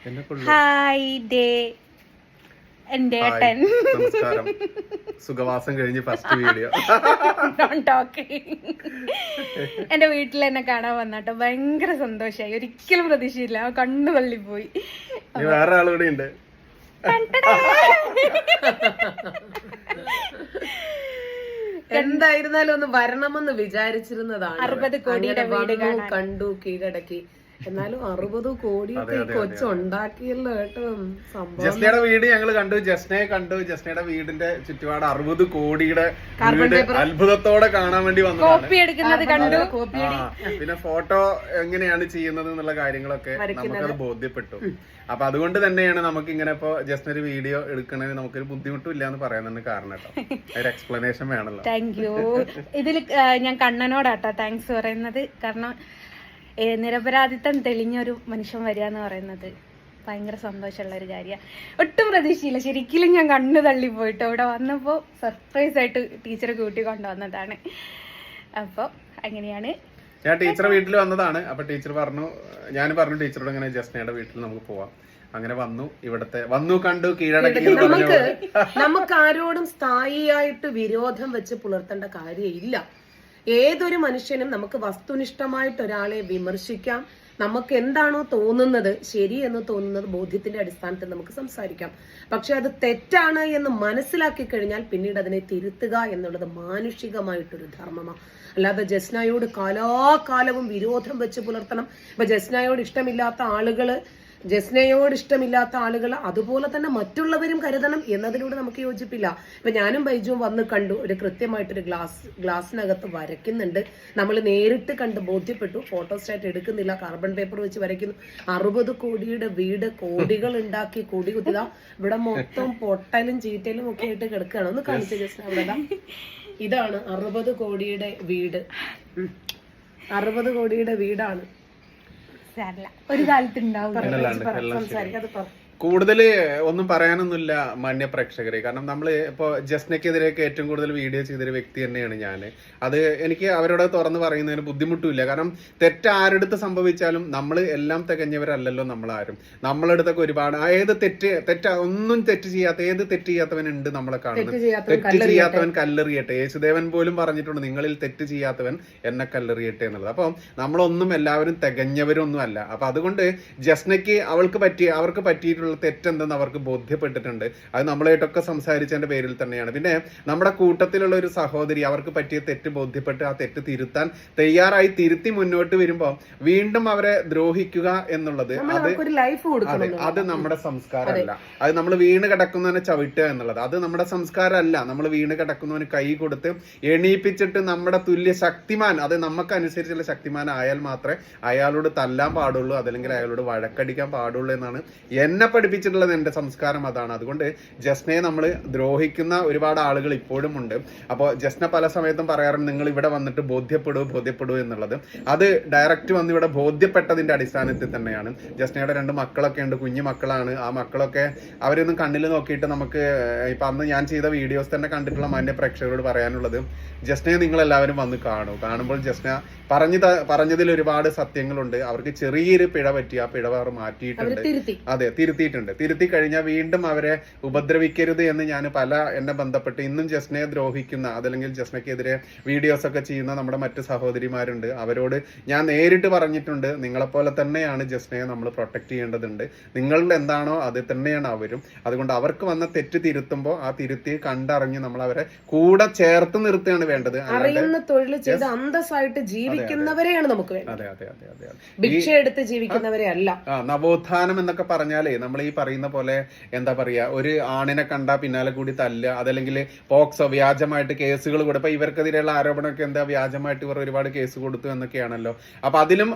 Hi day എന്റെ ഏട്ടൻ. നമസ്കാരം. സുഖവാസം കഴിഞ്ഞ് ഫസ്റ്റ് വീഡിയോ. എന്റെ വീട്ടിൽ എന്നെ കാണാൻ വന്നാട്ടോ ഭയങ്കര സന്തോഷായി. ഒരിക്കലും പ്രതീക്ഷയില്ല. കണ്ണു തള്ളിപ്പോയി. വേറെ ആളുകൂടെ ഉണ്ട്. എന്തായിരുന്നാലും ഒന്ന് വരണമെന്ന് വിചാരിച്ചിരുന്നതാണ്. 60 കോടിയുടെ വീട് കണ്ടു, കീഴടക്കി. എന്നാലും 60 കോടിയൊക്കെ കൊച്ചുണ്ടാക്കിയല്ലോ കേട്ടോ. ജസ്നയുടെ വീട് ഞങ്ങൾ കണ്ടു, ജസ്നയെ കണ്ടു. ജസ്നയുടെ വീടിന്റെ ചുറ്റുപാട് 60 കോടിയുടെ വീട് അത്ഭുതത്തോടെ കാണാൻ വേണ്ടി വന്നതാണ്. കണ്ടു. പിന്നെ ഫോട്ടോ എങ്ങനെയാണ് ചെയ്യുന്നത് എന്നുള്ള കാര്യങ്ങളൊക്കെ നമുക്കത് ബോധ്യപ്പെട്ടു. അപ്പൊ അതുകൊണ്ട് തന്നെയാണ് നമുക്ക് ഇങ്ങനെ ഇപ്പൊ ജസ്റ്റ് ഒരു വീഡിയോ എടുക്കണതിന് നമുക്കൊരു ബുദ്ധിമുട്ടും ഇല്ല എന്ന് പറയുന്നതിന് കാരണം കേട്ടോ. ഒരു എക്സ്പ്ലനേഷൻ വേണല്ലോ. Thank you. ഇതിൽ ഞാൻ കണ്ണനോടാട്ടോ താങ്ക്സ് പറയുന്നത്. കാരണം നിരപരാധിത്വം തെളിഞ്ഞൊരു മനുഷ്യൻ വരിക എന്ന് പറയുന്നത് ഭയങ്കര സന്തോഷമുള്ള ഒരു കാര്യമാണ്. ഒട്ടും പ്രതീക്ഷയില്ല. ശരിക്കും ഞാൻ കണ്ണു തള്ളിപ്പോയിട്ടോ. ഇവിടെ വന്നപ്പോൾ സർപ്രൈസ് ആയിട്ട് ടീച്ചറെ കൂട്ടി കൊണ്ടുവന്നതാണ്. അപ്പോൾ അങ്ങനെയാണ് ഞാൻ ടീച്ചറെ വീട്ടിൽ വന്നതാണ്. അപ്പൊ ടീച്ചർ പറഞ്ഞു, ഞാൻ പറഞ്ഞു ടീച്ചറോട് ഇങ്ങനെ ജസ്നയുടെ വീട്ടിൽ നമുക്ക് പോവാം. അങ്ങനെ വന്നു കണ്ടു, കീഴടക്കി. നമുക്ക് ആരോടും സ്ഥായിയായിട്ട് വിരോധം വെച്ച് പുലർത്തേണ്ട കാര്യമില്ല. ഏതൊരു മനുഷ്യനും നമുക്ക് വസ്തുനിഷ്ഠമായിട്ട് ഒരാളെ വിമർശിക്കാം. നമുക്ക് എന്താണോ തോന്നുന്നത്, ശരി എന്ന് തോന്നുന്നത് ബോധ്യത്തിന്റെ അടിസ്ഥാനത്തിൽ നമുക്ക് സംസാരിക്കാം. പക്ഷെ അത് തെറ്റാണ് എന്ന് മനസ്സിലാക്കി കഴിഞ്ഞാൽ പിന്നീട് അതിനെ തിരുത്തുക എന്നുള്ളത് മാനുഷികമായിട്ടൊരു ധർമ്മമാണ്. അല്ലാതെ ജസ്നയോട് കാലാകാലവും വിരോധം വെച്ച് പുലർത്തണം. ഇപ്പൊ ജസ്നയോട് ഇഷ്ടമില്ലാത്ത ആളുകൾ അതുപോലെ തന്നെ മറ്റുള്ളവരും കരുതണം എന്നതിലൂടെ നമുക്ക് യോജിപ്പില്ല. ഇപ്പൊ ഞാനും ബൈജുവും വന്ന് കണ്ടു, ഒരു കൃത്യമായിട്ടൊരു ഗ്ലാസിനകത്ത് വരയ്ക്കുന്നുണ്ട്. നമ്മൾ നേരിട്ട് കണ്ട് ബോധ്യപ്പെട്ടു. ഫോട്ടോസ്റ്റാറ്റ് എടുക്കുന്നില്ല, കാർബൺ പേപ്പർ വെച്ച് വരയ്ക്കുന്നു. 60 കോടിയുടെ വീട്, കോടികൾ ഉണ്ടാക്കി കൂടി കുത്തിതാ ഇവിടെ മൊത്തം പൊട്ടലും ചീറ്റലും ഒക്കെ ആയിട്ട് കിടക്കുകയാണ്. ഒന്ന് കാണിച്ചു ജസ്റ്റ് അവിടെ. ഇതാണ് 60 കോടിയുടെ വീട്. 60 കോടിയുടെ വീടാണ്. ഒരു കാലത്ത് ഉണ്ടാവും. കൂടുതൽ ഒന്നും പറയാനൊന്നുമില്ല മാന്യ പ്രേക്ഷകരെ. കാരണം നമ്മൾ ഇപ്പോൾ ജസ്നയ്ക്കെതിരെയൊക്കെ ഏറ്റവും കൂടുതൽ വീഡിയോ ചെയ്തൊരു വ്യക്തി തന്നെയാണ് ഞാൻ. അത് എനിക്ക് അവരോട് തുറന്ന് പറയുന്നതിന് ബുദ്ധിമുട്ടില്ല. കാരണം തെറ്റ് ആരെടുത്ത് സംഭവിച്ചാലും നമ്മൾ എല്ലാം തികഞ്ഞവരല്ലല്ലോ നമ്മളാരും. നമ്മളെടുത്തൊക്കെ ഒരുപാട് ഒന്നും തെറ്റ് ചെയ്യാത്തവനുണ്ട് നമ്മളെ കാണുന്നത്. തെറ്റ് ചെയ്യാത്തവൻ കല്ലെറിയട്ടെ. യേശുദേവൻ പോലും പറഞ്ഞിട്ടുണ്ട്, നിങ്ങളിൽ തെറ്റ് ചെയ്യാത്തവൻ എന്നെ കല്ലെറിയട്ടെ എന്നുള്ളത്. അപ്പം നമ്മളൊന്നും എല്ലാവരും തികഞ്ഞവരൊന്നും അല്ല. അപ്പൊ അതുകൊണ്ട് ജസ്നയ്ക്ക് അവർക്ക് പറ്റിയിട്ടുള്ള തെറ്റെന്തെന്ന് അവർക്ക് ബോധ്യപ്പെട്ടിട്ടുണ്ട്. അത് നമ്മളായിട്ടൊക്കെ സംസാരിച്ചതിന്റെ പേരിൽ തന്നെയാണ്. പിന്നെ നമ്മുടെ കൂട്ടത്തിലുള്ള ഒരു സഹോദരി അവർക്ക് പറ്റിയ തെറ്റ് ബോധ്യപ്പെട്ട് ആ തെറ്റ് തിരുത്താൻ തയ്യാറായി തിരുത്തി മുന്നോട്ട് വരുമ്പോൾ വീണ്ടും അവരെ ദ്രോഹിക്കുക എന്നുള്ളത് അത് നമ്മുടെ സംസ്കാരമല്ല. അത് നമ്മൾ വീണ് കിടക്കുന്നവനെ ചവിട്ടുക എന്നുള്ളത് അത് നമ്മുടെ സംസ്കാരമല്ല. നമ്മൾ വീണ് കിടക്കുന്നവന് കൈ കൊടുത്ത് എണീപ്പിച്ചിട്ട് നമ്മുടെ തുല്യ ശക്തിമാൻ, അത് നമുക്കനുസരിച്ചുള്ള ശക്തിമാൻ ആയാൽ മാത്രമേ അയാളോട് തല്ലാൻ പാടുള്ളൂ, അതല്ലെങ്കിൽ അയാളോട് വഴക്കടിക്കാൻ പാടുള്ളൂ എന്നാണ് എന്നെ പഠിപ്പിച്ചിട്ടുള്ളത്. എന്റെ സംസ്കാരം അതാണ്. അതുകൊണ്ട് ജസ്നയെ നമ്മൾ ദ്രോഹിക്കുന്ന ഒരുപാട് ആളുകൾ ഇപ്പോഴും ഉണ്ട്. അപ്പോൾ ജസ്ന പല സമയത്തും പറയാറുണ്ട്, നിങ്ങൾ ഇവിടെ വന്നിട്ട് ബോധ്യപ്പെടൂ എന്നുള്ളത്. അത് ഡയറക്റ്റ് വന്ന് ഇവിടെ ബോധ്യപ്പെട്ടതിന്റെ അടിസ്ഥാനത്തിൽ തന്നെയാണ്. ജസ്നയുടെ 2 മക്കളൊക്കെ ഉണ്ട്, കുഞ്ഞു മക്കളാണ്. ആ മക്കളൊക്കെ അവരൊന്നും കണ്ണിൽ നോക്കിയിട്ട് നമുക്ക് ഇപ്പൊ അന്ന് ഞാൻ ചെയ്ത വീഡിയോസ് തന്നെ കണ്ടിട്ടുള്ള മാന്യ പ്രേക്ഷകരോട് പറയാനുള്ളത്, ജസ്നയെ നിങ്ങൾ എല്ലാവരും വന്ന് കാണുമ്പോൾ ജസ്ന പറഞ്ഞതിൽ ഒരുപാട് സത്യങ്ങളുണ്ട്. അവർക്ക് ചെറിയൊരു പിഴ പറ്റി, ആ പിഴ അവർ മാറ്റിയിട്ടുണ്ട്. അതെ, തിരുത്തി കഴിഞ്ഞാൽ വീണ്ടും അവരെ ഉപദ്രവിക്കരുത് എന്ന് ഞാൻ എന്നെ ബന്ധപ്പെട്ട് ഇന്നും ജസ്നയെ ദ്രോഹിക്കുന്ന, അതല്ലെങ്കിൽ ജസ്നയ്ക്കെതിരെ വീഡിയോസ് ഒക്കെ ചെയ്യുന്ന നമ്മുടെ മറ്റ് സഹോദരിമാരുണ്ട്. അവരോട് ഞാൻ നേരിട്ട് പറഞ്ഞിട്ടുണ്ട്, നിങ്ങളെപ്പോലെ തന്നെയാണ് ജസ്നയെ നമ്മൾ പ്രൊട്ടക്ട് ചെയ്യേണ്ടതുണ്ട്. നിങ്ങളുടെ എന്താണോ അത് തന്നെയാണ് അവരും. അതുകൊണ്ട് അവർക്ക് വന്ന തെറ്റ് തിരുത്തുമ്പോൾ ആ തിരുത്തി കണ്ടറിഞ്ഞ് നമ്മൾ അവരെ കൂടെ ചേർത്ത് നിർത്തുകയാണ് വേണ്ടത്. അറിയുന്ന തൊഴിൽ ചെയ്ത് അന്തസ്സായിട്ട് ജീവിക്കുന്നവരെയാണ് നമുക്ക് വേണ്ടത്. അതെ. ഭിക്ഷ എടുത്ത് ജീവിക്കുന്നവരെ അല്ല. നവോത്ഥാനം എന്നൊക്കെ പറഞ്ഞാലേ നമ്മൾ ഈ പറയുന്ന പോലെ എന്താ പറയാ, ഒരു ആണിനെ കണ്ടാ പിന്നാലെ കൂടി തല്ലുക, അതല്ലെങ്കിൽ പോക്സോ വ്യാജമായിട്ട് കേസുകൾ കൂടെ. ഇപ്പൊ ഇവർക്കെതിരെയുള്ള ആരോപണമൊക്കെ എന്താ, വ്യാജമായിട്ട് ഇവർ ഒരുപാട് കേസ് കൊടുത്തു എന്നൊക്കെയാണല്ലോ. അപ്പൊ അതിലും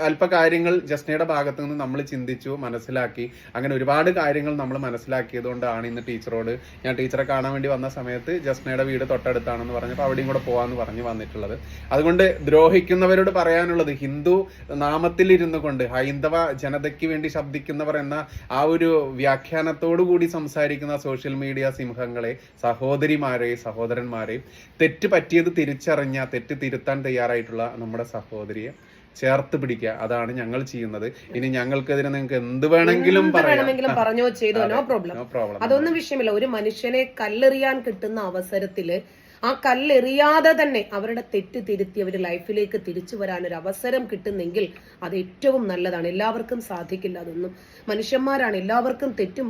അല്പ കാര്യങ്ങൾ ജസ്നയുടെ ഭാഗത്തു നിന്ന് നമ്മൾ ചിന്തിച്ചു, മനസ്സിലാക്കി. അങ്ങനെ ഒരുപാട് കാര്യങ്ങൾ നമ്മൾ മനസ്സിലാക്കിയതുകൊണ്ടാണ് ഇന്ന് ടീച്ചറോട് ഞാൻ ടീച്ചറെ കാണാൻ വേണ്ടി വന്ന സമയത്ത് ജസ്നയുടെ വീട് തൊട്ടടുത്താണെന്ന് പറഞ്ഞപ്പോൾ അവിടെയും കൂടെ പോവാന്ന് പറഞ്ഞ് വന്നിട്ടുള്ളത്. അതുകൊണ്ട് ദ്രോഹിക്കുന്നവരോട് പറയാനുള്ളത്, ഹിന്ദു നാമത്തിലിരുന്നു കൊണ്ട് ഹൈന്ദവ ജനതയ്ക്ക് വേണ്ടി ശബ്ദിക്കുന്നവർ എന്ന ആ ഒരു വ്യാഖ്യാനത്തോടു കൂടി സംസാരിക്കുന്ന സോഷ്യൽ മീഡിയ സിംഹങ്ങളെ, സഹോദരിമാരെ, സഹോദരന്മാരെ, തെറ്റ് പറ്റിയത് തിരിച്ചറിഞ്ഞ തെറ്റ് തിരുത്താൻ തയ്യാറായിട്ടുള്ള നമ്മുടെ സഹോദരിയെ ചേർത്ത് പിടിക്കുക. അതാണ് ഞങ്ങൾ ചെയ്യുന്നത്. ഇനി ഞങ്ങൾക്കെതിരെ നിങ്ങൾക്ക് എന്ത് വേണമെങ്കിലും പറഞ്ഞോ ചെയ്തോ, നോ പ്രോബ്ലം. അതൊന്നും വിഷയമില്ല. ഒരു മനുഷ്യനെ കല്ലെറിയാൻ കിട്ടുന്ന അവസരത്തില് ആ കല്ലെറിയാതെ തന്നെ അവരുടെ തെറ്റ് തിരുത്തി അവർ ലൈഫിലേക്ക് തിരിച്ചു വരാൻ ഒരു അവസരം കിട്ടുന്നെങ്കിൽ അത് ഏറ്റവും നല്ലതാണ്. എല്ലാവർക്കും സാധിക്കില്ല, അതൊന്നും മനുഷ്യന്മാരാണ്, എല്ലാവർക്കും തെറ്റും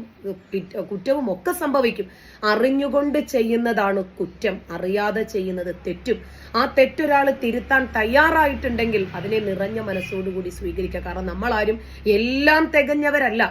കുറ്റവും ഒക്കെ സംഭവിക്കും. അറിഞ്ഞുകൊണ്ട് ചെയ്യുന്നതാണ് കുറ്റം, അറിയാതെ ചെയ്യുന്നത് തെറ്റും. ആ തെറ്റൊരാൾ തിരുത്താൻ തയ്യാറായിട്ടുണ്ടെങ്കിൽ അതിനെ നിറഞ്ഞ മനസ്സോടുകൂടി സ്വീകരിക്കുക. കാരണം നമ്മളാരും എല്ലാം തികഞ്ഞവരല്ല,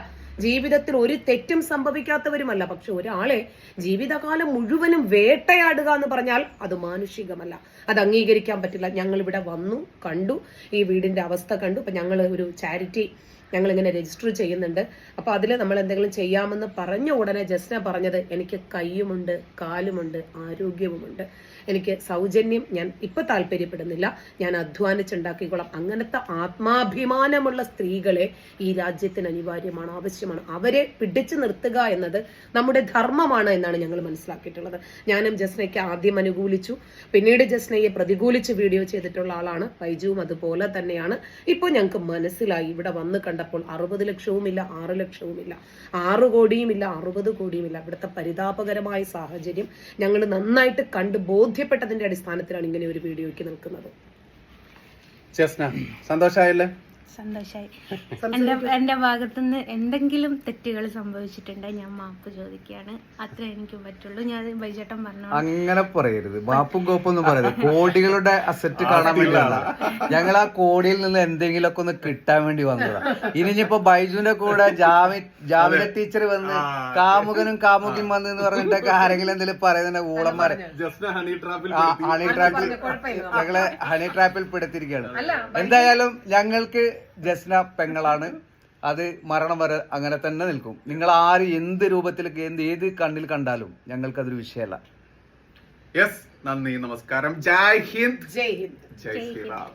ജീവിതത്തിൽ ഒരു തെറ്റും സംഭവിക്കാത്തവരുമല്ല. പക്ഷെ ഒരാളെ ജീവിതകാലം മുഴുവനും വേട്ടയാടുക എന്ന് പറഞ്ഞാൽ അത് മാനുഷികമല്ല, അത് അംഗീകരിക്കാൻ പറ്റില്ല. ഞങ്ങൾ ഇവിടെ വന്നു, കണ്ടു, ഈ വീടിന്റെ അവസ്ഥ കണ്ടു. ഇപ്പൊ ഞങ്ങൾ ഒരു ചാരിറ്റി ഞങ്ങളിങ്ങനെ രജിസ്റ്റർ ചെയ്യുന്നുണ്ട്. അപ്പൊ അതിൽ നമ്മൾ എന്തെങ്കിലും ചെയ്യാമെന്ന് പറഞ്ഞ ഉടനെ ജസ്ന പറഞ്ഞത്, എനിക്ക് കയ്യുമുണ്ട്, കാലുമുണ്ട്, ആരോഗ്യവുമുണ്ട്, എനിക്ക് സൗജന്യം ഞാൻ ഇപ്പൊ താല്പര്യപ്പെടുന്നില്ല, ഞാൻ അധ്വാനിച്ചുണ്ടാക്കിക്കോളാം. അങ്ങനത്തെ ആത്മാഭിമാനമുള്ള സ്ത്രീകളെ ഈ രാജ്യത്തിന് അനിവാര്യമാണ്, ആവശ്യമാണ്. അവരെ പിടിച്ചു നിർത്തുക എന്നത് നമ്മുടെ ധർമ്മമാണ് എന്നാണ് ഞങ്ങൾ മനസ്സിലാക്കിയിട്ടുള്ളത്. ഞാനും ജസ്നയ്ക്ക് ആദ്യം അനുകൂലിച്ചു, പിന്നീട് ജസ്നയെ പ്രതികൂലിച്ച് വീഡിയോ ചെയ്തിട്ടുള്ള ആളാണ്. ബൈജുവും അതുപോലെ തന്നെയാണ്. ഇപ്പോൾ ഞങ്ങൾക്ക് മനസ്സിലായി, ഇവിടെ വന്ന് കണ്ടപ്പോൾ 60 ലക്ഷവുമില്ല, 6 ലക്ഷവുമില്ല, 6 കോടിയുമില്ല, 60 കോടിയുമില്ല. ഇവിടുത്തെ പരിതാപകരമായ സാഹചര്യം ഞങ്ങൾ നന്നായിട്ട് കണ്ട് ബോധ്യപ്പെട്ടതിന്റെ അടിസ്ഥാനത്തിലാണ് ഇങ്ങനെ ഒരു വീഡിയോയ്ക്ക് നിൽക്കുന്നത്. സന്തോഷമായില്ലേ? സന്തോഷായി. എന്റെ ഭാഗത്തുനിന്ന് എന്തെങ്കിലും തെറ്റുകൾ സംഭവിച്ചിട്ടുണ്ടെങ്കിൽ ഞാൻ മാപ്പ് ചോദിക്കുകയാണ്. അത്രേ എനിക്ക് പറ്റുള്ളൂ. ഞാൻ ബൈജേട്ടൻ പറഞ്ഞു അങ്ങനെ പറയരുത്, മാപ്പും കോപ്പൊന്നും പറയരുത്. കോടികളുടെ അസറ്റ് കാണാൻ വേണ്ടിയല്ല, ഞങ്ങൾ ആ കോടിയിൽ നിന്ന് എന്തെങ്കിലുമൊക്കെ ഒന്ന് കിട്ടാൻ വേണ്ടി വന്നതാണ്. ഇനിയിപ്പോ ബൈജുവിന്റെ കൂടെ ജാമില ടീച്ചർ വന്ന് കാമുകനും കാമുകിയും വന്ന് എന്ന് പറഞ്ഞിട്ടൊക്കെ ആരെങ്കിലും എന്തെങ്കിലും പറയുന്ന ഊളന്മാരെ ഞങ്ങളെ ഹണി ട്രാപ്പിൽ പെടുത്തിരിക്കുകയാണ്. എന്തായാലും ഞങ്ങൾക്ക് ജസ്ന പെങ്ങളാണ്, അത് മരണം വരെ അങ്ങനെ തന്നെ നിൽക്കും. നിങ്ങൾ ആര് എന്ത് രൂപത്തിലേക്ക് ഏത് കണ്ണിൽ കണ്ടാലും ഞങ്ങൾക്കതൊരു വിഷയമല്ല. യെസ്, നന്ദി, നമസ്കാരം, ജയ് ഹിന്ദ്, ജയ് ഹിന്ദ്, ജയ് ശ്രീറാം.